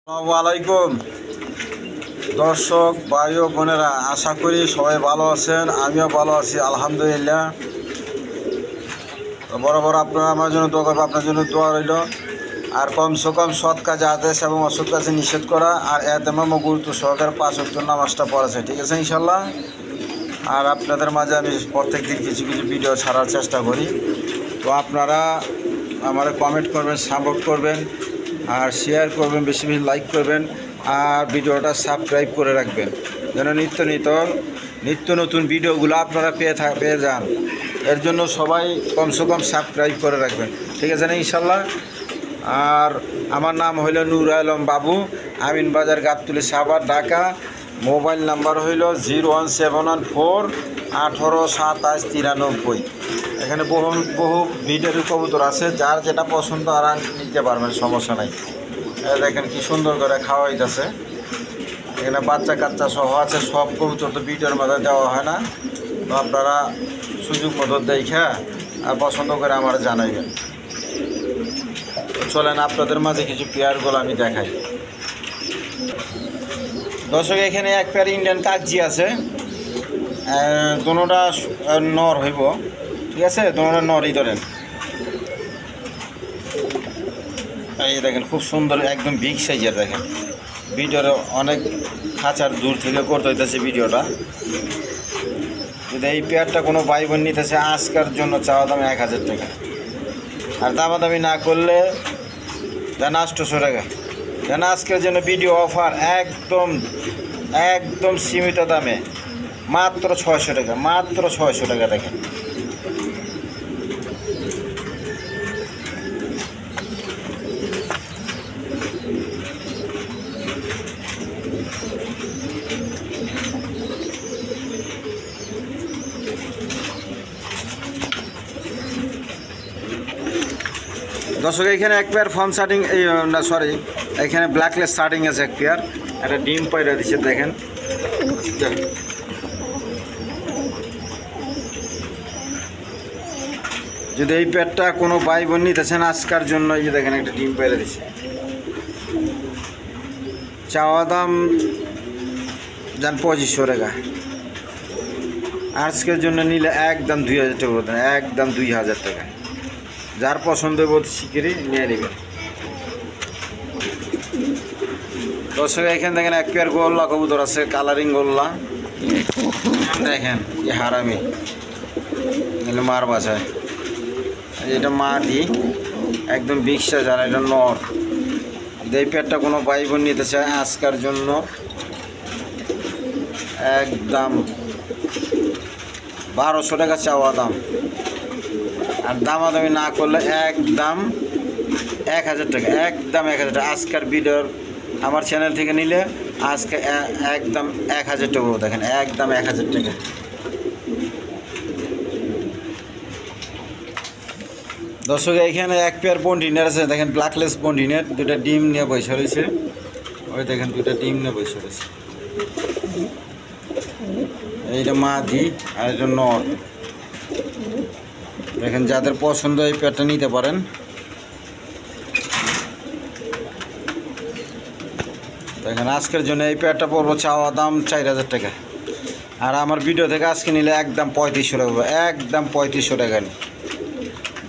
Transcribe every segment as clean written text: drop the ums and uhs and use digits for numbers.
আসসালামু আলাইকুম দর্শক ভাই ও বোনেরা, আশা করি সবাই ভালো আছেন। আমিও ভালো আছি আলহামদুলিল্লাহ। বরাবর আপনারা আমার জন্য দোয়া করবেন, আপনার জন্য দোয়া রইল। আর কমসে কম সৎ কাজে আদেশ এবং অসৎ কাজে নিষেধ করা, আর এতেমাম গুরুত্ব সহকারে 5 ওয়াক্ত নামাজটা পড়াছে, ঠিক আছে ইনশাল্লাহ। আর আপনাদের মাঝে আমি প্রত্যেক দিন কিছু কিছু ভিডিও ছাড়ার চেষ্টা করি। তো আপনারা আমার কমেন্ট করবেন, সাপোর্ট করবেন, আর শেয়ার করবেন, বেশি বেশি লাইক করবেন, আর ভিডিওটা সাবস্ক্রাইব করে রাখবেন যেন নিত্য নতুন ভিডিওগুলো আপনারা পেয়ে যান। এর জন্য সবাই কমসে কম সাবস্ক্রাইব করে রাখবেন, ঠিক আছে না ইনশাল্লাহ। আর আমার নাম হইল নূর আলম বাবু, আমিনবাজার, গাবতলী, সাভার, ঢাকা। মোবাইল নাম্বার হইল 01714 18 27 93। এখানে বহু ভিডিওর কবুতর আছে, যার যেটা পছন্দ আর নিতে পারবেন, সমস্যা নাই। দেখেন কি সুন্দর করে খাওয়া হইতেছে। এখানে বাচ্চা কাচ্চা সহ আছে। সব কবুতর তো ভিডিওর মধ্যে দেওয়া হয় না, তো আপনারা সুযোগ মতো দেখে আর পছন্দ করে আমার জানাইবেন। চলেন আপনাদের মাঝে কিছু পেয়ারগুলো আমি দেখাই। দর্শক, এখানে এক পেয়ার ইন্ডিয়ান কাগজি আছে, দুটোটা নর হইব, ঠিক আছে, দুটোটা নরই ধরেন। এই দেখেন খুব সুন্দর, একদম বিগ সাইজের। দেখেন ভিডিওটা অনেক খাঁচার দূর থেকে করতে হইতেছে ভিডিওটা। যদি এই পেয়ারটা কোনো ভাই বোন নিতেছে, আজকের জন্য চাওয়া দাম 1000 টাকা, আর দামাদামি না করলে দেন 800 টাকা। দেন আজকের জন্য ভিডিও অফার একদম সীমিত দামে, মাত্র 600 টাকা, মাত্র 600 টাকা। দেখেন দর্শক, এখানে এক পেয়ার ফর্ম শার্টিং, এখানে ব্ল্যাকলেস শার্টিং আছে এক পেয়ার, একটা ডিম পায়রা দিচ্ছে। দেখেন যদি এই পেয়ারটা কোনো ভাই বোন নিতেছেন আজকার জন্য, এই যে দেখেন একটা ডিম পায়রা দিচ্ছে। চাওয়া দাম যান 2500 টাকা, আজকের জন্য নিলে একদম 2000 টাকা দেন, একদম 2000 টাকা। যার পছন্দ বোধ শিখেরই নিয়ে নেবেন। দর্শক, এখানে দেখেন এক পেয়ার গোল্লা কবুতর আছে, কালারিং গোল্লা। দেখেন কি হারামি, এগুলো মার বাছায়। এটা মা দি একদম বিগসা, যারা এটা নর। এই পেয়ারটা কোনো ভাই বোন নিতে চায় আজকের জন্য একদম 1200 টাকা চাওয়া দাম, আর দামাদামি না করলে একদম 1000 টাকা, একদম 1000 টাকা। আজকের ভিডিওর আমার চ্যানেল থেকে নিলে আজকে একদম 1000 টাকা। দেখেন একদম 1000 টাকা। দর্শক, এইখানে এক পেয়ার বন্ডিনার আছে, দেখেন ব্ল্যাকলেস বন্ডিনার, দুটা ডিম নিয়ে বসে রয়েছে। ওই দেখেন দুটা ডিম নিয়ে বসে রয়েছে। এইটা মা দি আর এটা নর। দেখেন যাদের পছন্দ এই পেয়ারটা নিতে পারেন। দেখেন আজকের জন্য এই পেয়ারটা পড়বো চাওয়া দাম 4000 টাকা, আর আমার ভিডিও থেকে আজকে নিলে একদম 3500 টাকা, একদম 3500 টাকা।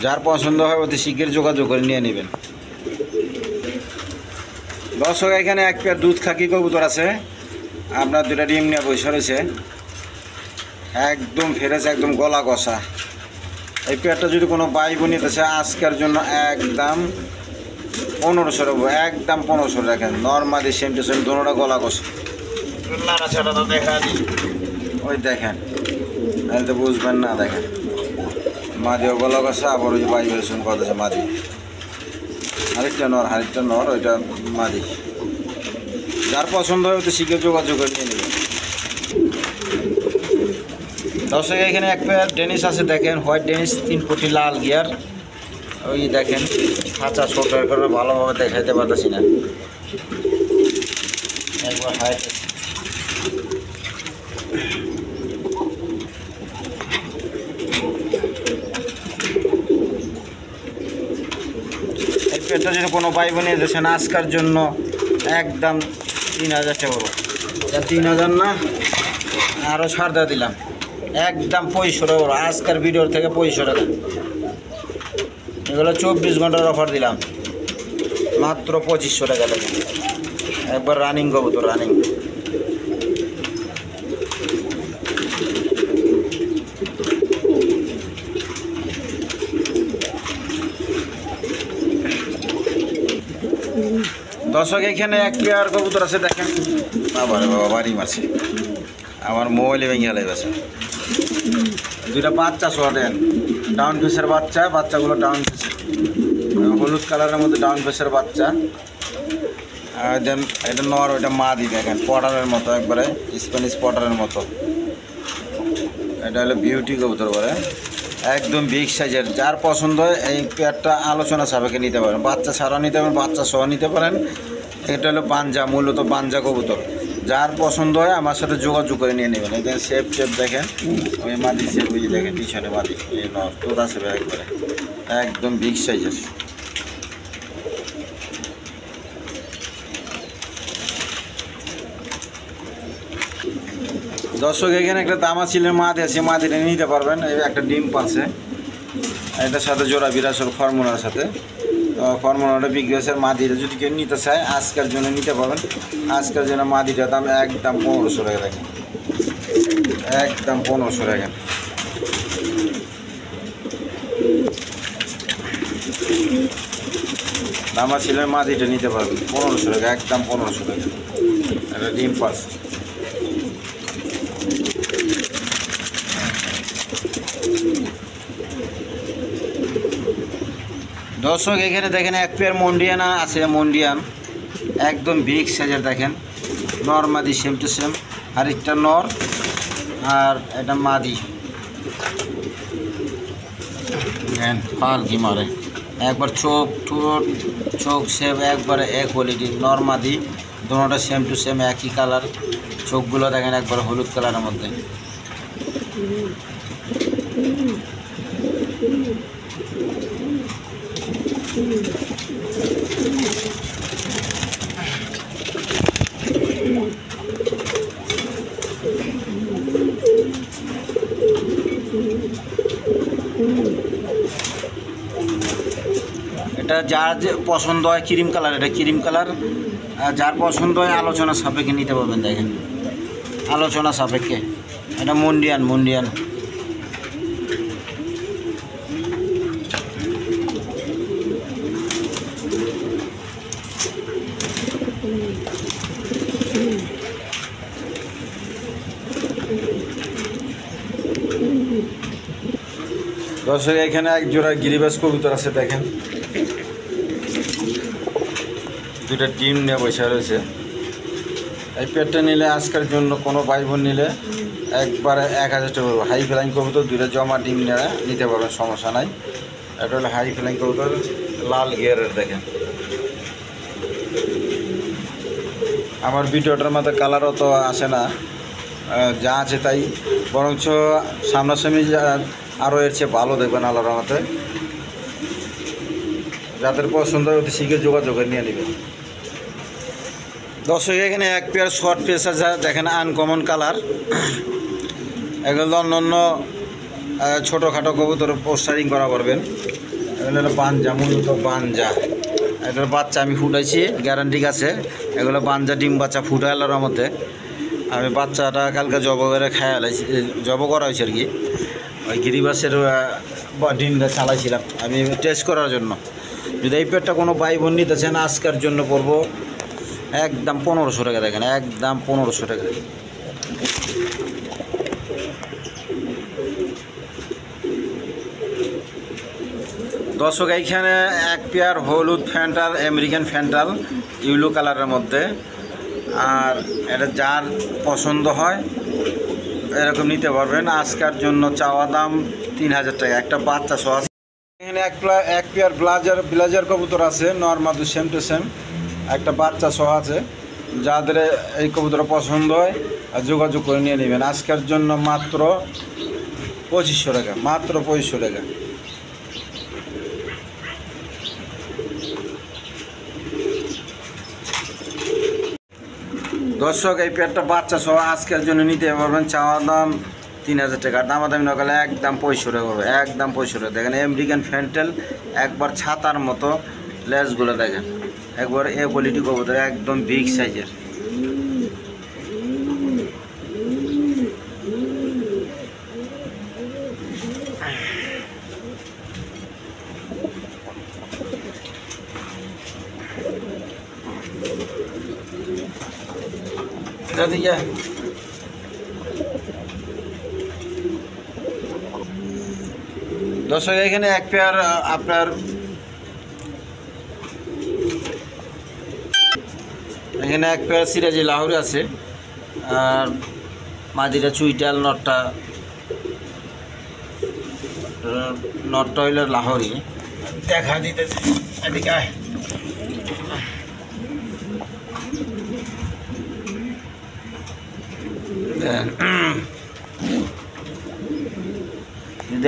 যার পছন্দ হয় অতি শীঘ্র যোগাযোগ করে নিয়ে নেবেন। দর্শক, এখানে এক পেয়ার দুধ খাকি কবুতর আছে, আপনার দুটা ডিম নিয়ে বসে রয়েছে, একদম ফেরেছে, একদম গলা কষা। এই পেয়ারটা যদি কোনো ভাই বোন নিতে চায় আজকের জন্য একদম 1500 টাকা, একদম 1500 টাকা। নর্মালি সেম টু সেম, দুটোটা গলা কষা। নাড়াচাড়া তো দেখা দিই, ওই দেখেন, তাহলে তো বুঝবেন না। দেখেন মাদিও গলা কষা, আবার ওই ভাই বেসন কথা মাদি। আরেকটা নর, ওইটা মাদি। যার পছন্দ হয় তো শীঘ্র যোগাযোগ করে নিয়ে নেবেন। দর্শক, এখানে এক পেয়ার ডেনিস আছে, দেখেন হোয়াইট ডেনিস, 3 কোটি লাল গিয়ার। ওই দেখেন খাঁচা ছোট করে ভালোভাবে দেখাইতে পারতেছি না, একবার হাইট। এই পেয়ারটা যদি কোনো ভাই বোন এসেছেন আজকের জন্য একদম 3000 টাকা করবো। 3000 না, আরও ছাড় দিয়ে দিলাম, একদম 2500 টাকা করবো। আজকের ভিডিওর থেকে 2500 টাকা। এগুলো 24 ঘন্টার অফার দিলাম, মাত্র 2500 টাকা থেকে। একবার রানিং কবুতর, রানিং। দর্শক এখানে এক পেয়ার কবুতর আছে দেখেন। বাবা রে বাবা, বাড়ি মারছে আমার মোবাইলে ভেঙে গেলে গেছে। দুইটা বাচ্চা সহ দেন, ডাউন ফেসের বাচ্চা, বাচ্চাগুলো ডাউন ফেসের, হলুদ কালারের মধ্যে ডাউন ফেসের বাচ্চা। আর দেন এটা নর, ওইটা মাদি দেখেন, পটারের মতো, একবারে স্প্যানিশ পটারের মতো। এটা হলো বিউটি কবুতর বলে, একদম বিগ সাইজের। যার পছন্দ হয় এই পেয়ারটা আলোচনা সাপেক্ষে নিতে পারেন, বাচ্চা ছাড়াও নিতে পারেন, বাচ্চা সহ নিতে পারেন। এটা হলো পাঞ্জা, মূলত পাঞ্জা কবুতর। যার পছন্দ হয় আমার সাথে যোগাযোগ করে নিয়ে নেবেন। এখানে শেপ দেখেন, ওই মাদি শেপ, ওই দেখেন পিছনে মাদি, এই নর তোতা শেপ, একবারে একদম বিগ সাইজের। দর্শক এখানে একটা দামাচিলের মাদি আছে, মাদিটা নিতে পারবেন। এই একটা ডিম পাচ্ছে, এটার সাথে জোড়া বিরাসর ফর্মুলার সাথে। ফর্মুলাটা বিক্রি হয়েছে। মাদিটা যদি কেউ নিতে চায় আজকের জন্য নিতে পারবেন। আজকের জন্য মাদিটার দাম একদম 1500 টাকা দেখেন, একদম 1500 টাকা। দামাচিলের মাদিটা নিতে পারবেন 1500 টাকা, একদম 1500 টাকা। এটা ডিম পাস। দর্শক এখানে দেখেন এক পেয়ার মন্ডিয়ানা আছে, মন্ডিয়ান একদম বিগ সাইজের দেখেন, নর মাদি সেম টু সেম। আরেকটা নর আর এটা মাদি, ফাল কি মারে, একবার চোখ ঠোঁট চোখ সেম একবারে এক কোয়ালিটি। নর মাদি দুটোটা সেম টু সেম, একই কালার। চোখগুলো দেখেন একবার হলুদ কালারের মধ্যে। এটা যার যে পছন্দ হয়, ক্রিম কালার, এটা ক্রিম কালার। যার পছন্দ হয় আলোচনা সাপেক্ষে নিতে পারবেন দেখেন, আলোচনা সাপেক্ষে। এটা মন্ডিয়ান, মন্ডিয়ান। দর্শক এখানে এক জোড়া গিরিবাজ কবুতর আছে দেখেন, দুটা ডিম নিয়ে বসে রয়েছে। এই পেটটা নিলে আজকের জন্য কোনো ভাই বোন নিলে একবারে 1000 টাকা পড়বে। হাই ফ্লাইং কবুতর, দুইটা জমা ডিম নিয়ে নিতে পারবেন, সমস্যা নাই। এটা হলো হাই ফ্লাইং কবুতর, লাল গিয়ারের দেখেন। আমার ভিডিওটার মধ্যে কালারও তো আসে না, যা আছে তাই, বরঞ্চ সামনাসামনি আরও এর চেয়ে ভালো দেখবেন আল্লাহর রহমতে। যাদের পছন্দ হয় অতি শীঘ্র যোগাযোগ করে নিয়ে নেবেন। দর্শক এখানে এক পেয়ার শর্ট পেসার যা দেখেন, আনকমন কালার। এগুলো অন্য অন্য ছোটোখাটো কবুতর পোস্টারিং করা করবেন। এগুলো হলো পাঞ্জা, মূলত পাঞ্জা। এটার বাচ্চা আমি ফুটাইছি, গ্যারান্টি আছে। এগুলো পাঞ্জা ডিম বাচ্চা ফুটাই আল্লাহর মধ্যে। আমি বাচ্চাটা কালকে জব করে খাইছি, জব করা হয়েছে আর কি। ওই গিরিবাসের ডিমটা চালাইছিলাম আমি টেস্ট করার জন্য। যদি এই পেটটা কোনো ভাই বোন নিতে চান আজকের জন্য পড়বো একদম 1500 টাকা দেখেন, একদম 1500 টাকা। দর্শক এইখানে এক পেয়ার হলুদ ফ্যান্টাল, আমেরিকান ফ্যান্টাল, ইউলো কালারের মধ্যে। আর এটা যার পছন্দ হয় এরকম নিতে পারবেন। আজকের জন্য চাওয়া দাম 3000 টাকা, একটা বাচ্চা সহ। এখানে এক পেয়ার ব্লাজার কবুতর আছে, নর মাদি সেম টু সেম, একটা বাচ্চা সহ আছে। যাদের এই কবুতর পছন্দ হয় যোগাযোগ করে নিয়ে নেবেন। আজকের জন্য মাত্র 2500 টাকা, মাত্র 2500 টাকা। দর্শক এই পেয়ারটা বাচ্চা সহ আজকের জন্য নিতে পারবেন, চাওয়া দাম 3000 টাকা, দামাদামি না করলে একদম 65 করবে, একদম 65। দেখেন আমেরিকান ফ্যান্টেল, একবার ছাতার মতো লেজগুলো দেখেন, একবার এ কোয়ালিটি কবুতর, একদম বিগ সাইজের। দর্শক এখানে এক পেয়ার আপনার এখানে এক পেয়ার সিরাজি লাহোরি আছে, আর মাদিটা চুইটাল, নটটা হইল লাহোরি। দেখা দিতেছে এদিকে আয়।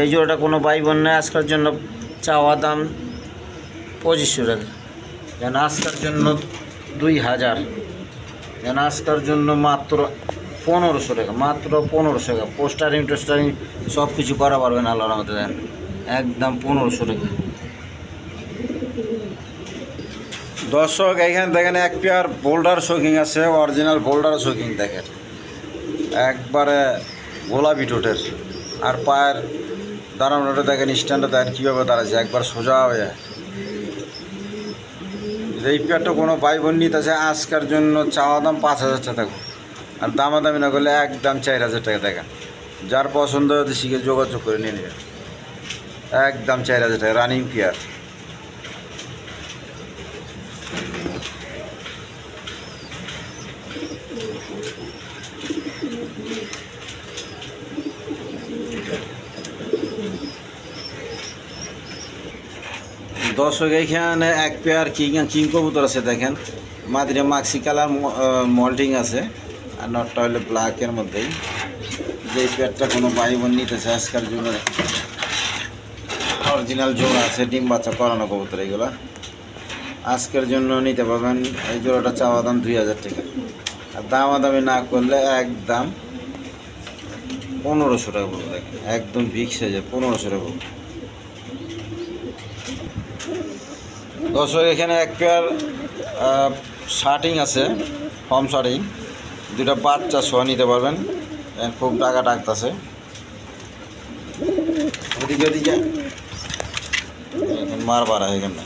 এই জোড়াটা কোনো ভাই বোন নেই, আজকের জন্য চাওয়া দাম 2500 টাকা, যেন আজকের জন্য 2000, যেন আজকের জন্য মাত্র 1500 টাকা, মাত্র 1500 টাকা। পোস্টারিং টোস্টারিং সব কিছু করা পারবেন আল্লাহর রহমতে, দেন একদম 1500 টাকা। দর্শক এইখানে দেখেন এক পেয়ার বোল্ডার শোকিং আছে, অরিজিনাল বোল্ডার শোকিং দেখেন, একবারে গোলাপি ঠোঁটের, আর পায়ের দাঁড়ানোটা দেখেন, স্ট্যান্ডটা দেখেন কীভাবে দাঁড়াচ্ছে, একবার সোজা হয়ে। এই পেয়ারটা কোনো ভাই বোন নিতেছে, আজকের জন্য চাওয়া দাম 5000 টাকা, আর দামাদামি না করলে একদম 4000 টাকা। দেখেন যার পছন্দ হতে শিখে যোগাযোগ করে নিয়ে নেবেন, একদম 4000 টাকা, রানিং পেয়ার। দর্শক এইখানে এক পেয়ার কিং কবুতর আছে, দেখেন মাদিরা মাক্সি কালার মল্টিং আছে, আর নটটা হলো ব্ল্যাকের মধ্যেই। যে পেয়ারটা কোনো ভাই বোন নিতেছে আজকের জন্য, অরিজিনাল জোড়া আছে, ডিম বাচ্চা করানো কবুতর, এইগুলা আজকের জন্য নিতে পারবেন। এই জোড়াটা চাওয়া দাম 2000 টাকা, আর দামাদামি না করলে একদম 1500 টাকা বলবো। দেখেন একদম বিগ সাইজের, 1500 টাকা বলবো। দর্শক এখানে এক পেয়ার শার্টিং আছে, হোম শার্টিং, দুটা বাচ্চা সহ নিতে পারবেন, খুব টাকা টাকতেছে। ওদিকে ওদিকে মার বাড়া এখানে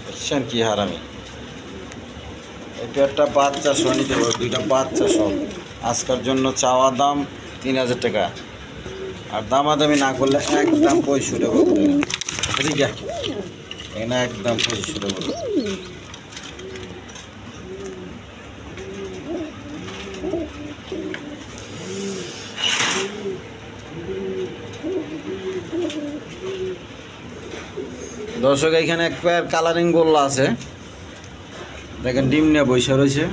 বুঝছেন কি হারামি। এই পেয়ারটা বাচ্চা সহ নিতে পারবেন, দুইটা বাচ্চা সহ, আজকের জন্য চাওয়া দাম 3000 টাকা, আর দামাদামি না করলে একদম 65 টাকা। ওদিকে এখানে একদম 2500 টাকা। দর্শক এখানে এক পেয়ার কালারিং গোল্লা আছে, দেখেন ডিম নিয়ে বৈশা রয়েছে।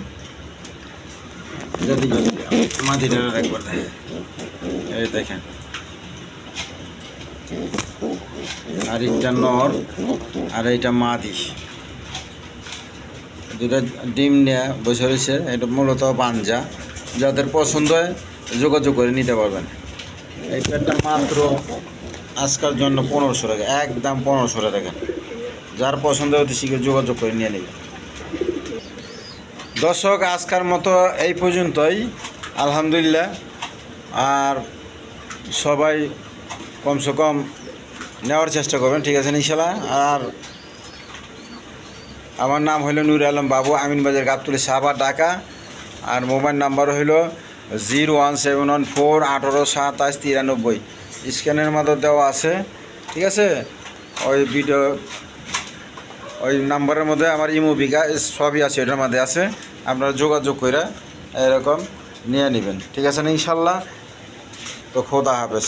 মাদিটার একবার দেখেন, এই দেখেন, আর এটা নর আর এইটা মাদি, দুটা ডিম নিয়ে বসে রয়েছে। এটা মূলত পাঞ্জা, যাদের পছন্দ হয় যোগাযোগ করে নিতে পারবেন। এই পেয়ারটা মাত্র আজকের জন্য 1500 টাকা, একদম 1500 টাকা, যার পছন্দ হতে শীঘ্র যোগাযোগ করে নিয়ে নেবে। দর্শক আজকের মতো এই পর্যন্তই, আলহামদুলিল্লাহ। আর সবাই কমসে কম নেওয়ার চেষ্টা করবেন, ঠিক আছে ইনশাল্লাহ। আর আমার নাম হইল নুর আলম বাবু, আমিনবাজার গাবতলী সাভার ঢাকা, আর মোবাইল নাম্বার হইল 01714 1827 93। স্ক্যানের মাধ্যমে দেওয়া আছে, ঠিক আছে। ওই নাম্বারের মধ্যে আমার ইমো বিঘা সবই আছে, এটার মধ্যে আছে, আপনারা যোগাযোগ করে এরকম নিয়ে নেবেন, ঠিক আছে না ইনশাল্লাহ। তো খোদা হাফেজ।